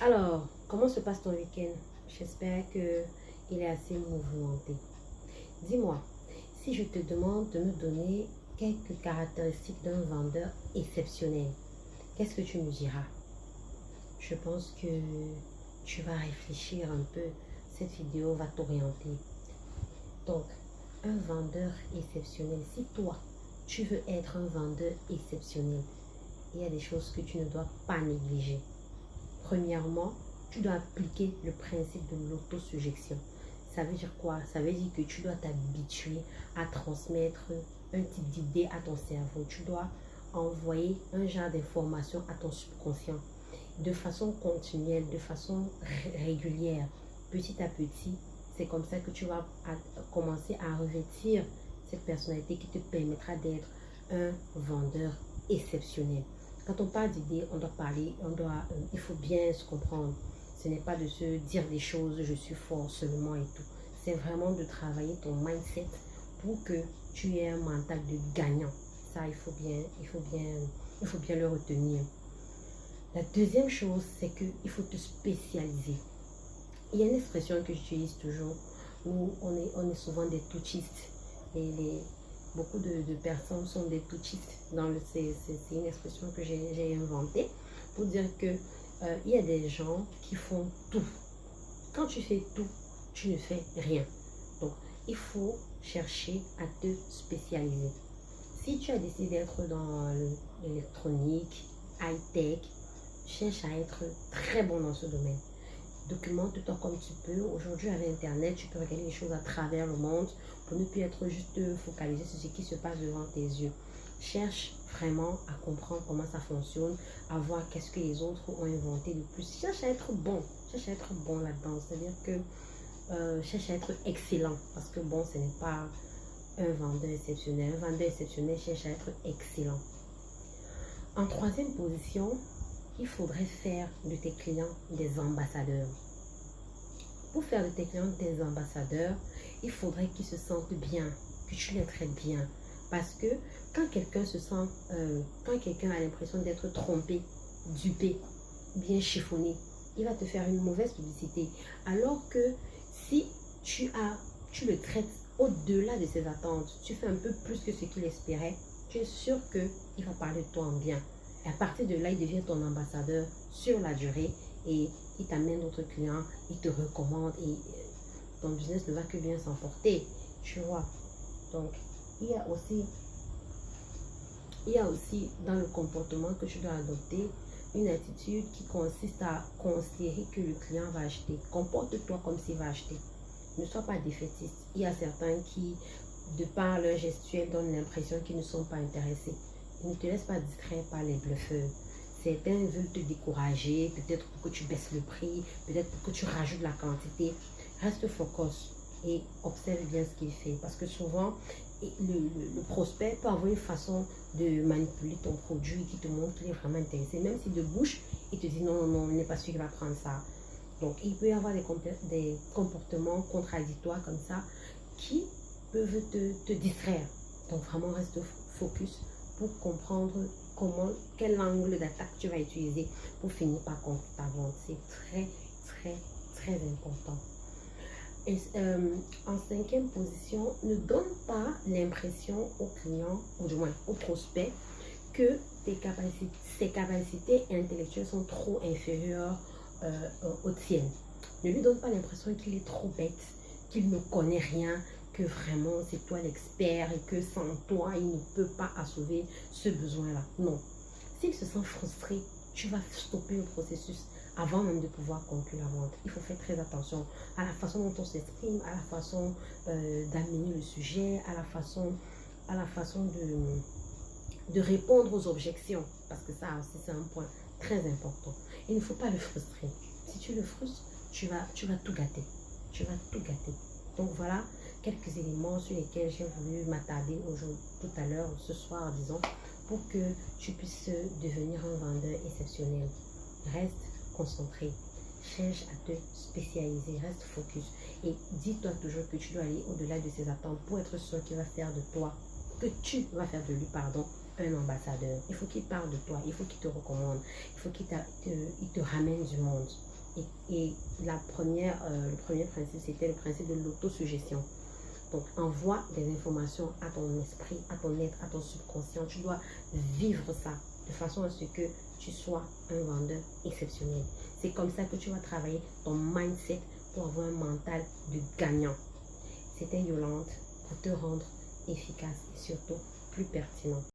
Alors, comment se passe ton week-end? J'espère que il est assez mouvementé. Dis-moi, si je te demande de me donner quelques caractéristiques d'un vendeur exceptionnel, qu'est-ce que tu me diras? Je pense que tu vas réfléchir un peu. Cette vidéo va t'orienter. Donc, un vendeur exceptionnel. Si toi, tu veux être un vendeur exceptionnel, il y a des choses que tu ne dois pas négliger. Premièrement, tu dois appliquer le principe de l'autosuggestion. Ça veut dire quoi? Ça veut dire que tu dois t'habituer à transmettre un type d'idée à ton cerveau. Tu dois envoyer un genre d'information à ton subconscient de façon continuelle, de façon régulière, petit à petit. C'est comme ça que tu vas commencer à revêtir cette personnalité qui te permettra d'être un vendeur exceptionnel. Quand on parle d'idées, on doit parler, il faut bien se comprendre. Ce n'est pas de se dire des choses, je suis fort seulement et tout. C'est vraiment de travailler ton mindset pour que tu aies un mental de gagnant. Ça, il faut bien le retenir. La deuxième chose, c'est qu'il faut te spécialiser. Il y a une expression que j'utilise toujours où on est souvent des touchistes. Beaucoup de personnes sont des touchistes. C'est une expression que j'ai inventée pour dire que il y a des gens qui font tout. Quand tu fais tout, tu ne fais rien. Donc, il faut chercher à te spécialiser. Si tu as décidé d'être dans l'électronique, high-tech, cherche à être très bon dans ce domaine. Documente-toi comme tu peux. Aujourd'hui, avec Internet, tu peux regarder les choses à travers le monde pour ne plus être juste focalisé sur ce qui se passe devant tes yeux. Cherche vraiment à comprendre comment ça fonctionne, à voir qu'est-ce que les autres ont inventé de plus. Cherche à être bon. Cherche à être bon là-dedans. C'est-à-dire que cherche à être excellent. Parce que bon, ce n'est pas un vendeur exceptionnel. Un vendeur exceptionnel cherche à être excellent. En troisième position, il faudrait faire de tes clients des ambassadeurs. Pour faire de tes clients des ambassadeurs, il faudrait qu'ils se sentent bien, que tu les traites bien. Parce que quand quelqu'un quand quelqu'un a l'impression d'être trompé, dupé, bien chiffonné, il va te faire une mauvaise publicité. Alors que si tu le traites au-delà de ses attentes, tu fais un peu plus que ce qu'il espérait, tu es sûr qu'il va parler de toi en bien. Et à partir de là, il devient ton ambassadeur sur la durée et il t'amène d'autres clients, il te recommande et ton business ne va que bien s'emporter, tu vois. Donc, il y a aussi dans le comportement que tu dois adopter une attitude qui consiste à considérer que le client va acheter. Comporte-toi comme s'il va acheter. Ne sois pas défaitiste. Il y a certains qui, de par leur gestuelle, donnent l'impression qu'ils ne sont pas intéressés. Ne te laisse pas distraire par les bluffeurs. Certains veulent te décourager, peut-être pour que tu baisses le prix, peut-être pour que tu rajoutes la quantité. Reste focus et observe bien ce qu'il fait. Parce que souvent, le prospect peut avoir une façon de manipuler ton produit qui te montre qu'il est vraiment intéressé. Même si de bouche, il te dit non, non, non, il n'est pas sûr qu'il va prendre ça. Donc, il peut y avoir des comportements contradictoires comme ça qui peuvent te distraire. Donc, vraiment, reste focus pour comprendre quel angle d'attaque tu vas utiliser pour finir par conclure ta vente. C'est très, très, très important. Et, en cinquième position, ne donne pas l'impression au client, ou du moins au prospect, que ses capacités intellectuelles sont trop inférieures aux tiennes. Ne lui donne pas l'impression qu'il est trop bête, qu'il ne connaît rien, que vraiment c'est toi l'expert et que sans toi il ne peut pas assouver ce besoin-là. Non. S'il se sent frustré, tu vas stopper le processus avant même de pouvoir conclure la vente. Il faut faire très attention à la façon dont on s'exprime, à la façon d'amener le sujet, à la façon de répondre aux objections. Parce que ça aussi, c'est un point très important. Il ne faut pas le frustrer. Si tu le frustres, tu vas tout gâter. Tu vas tout gâter. Donc voilà quelques éléments sur lesquels j'ai voulu m'attarder tout à l'heure, ce soir, disons, pour que tu puisses devenir un vendeur exceptionnel. Reste concentré. Cherche à te spécialiser. Reste focus. Et dis-toi toujours que tu dois aller au-delà de ses attentes pour être sûr qu'il va faire de toi, que tu vas faire de lui, pardon, un ambassadeur. Il faut qu'il parle de toi. Il faut qu'il te recommande. Il faut qu'il te ramène du monde. Et le premier principe, c'était le principe de l'autosuggestion. Donc, envoie des informations à ton esprit, à ton être, à ton subconscient. Tu dois vivre ça de façon à ce que tu sois un vendeur exceptionnel. C'est comme ça que tu vas travailler ton mindset pour avoir un mental de gagnant. C'était Yolande pour te rendre efficace et surtout plus pertinent.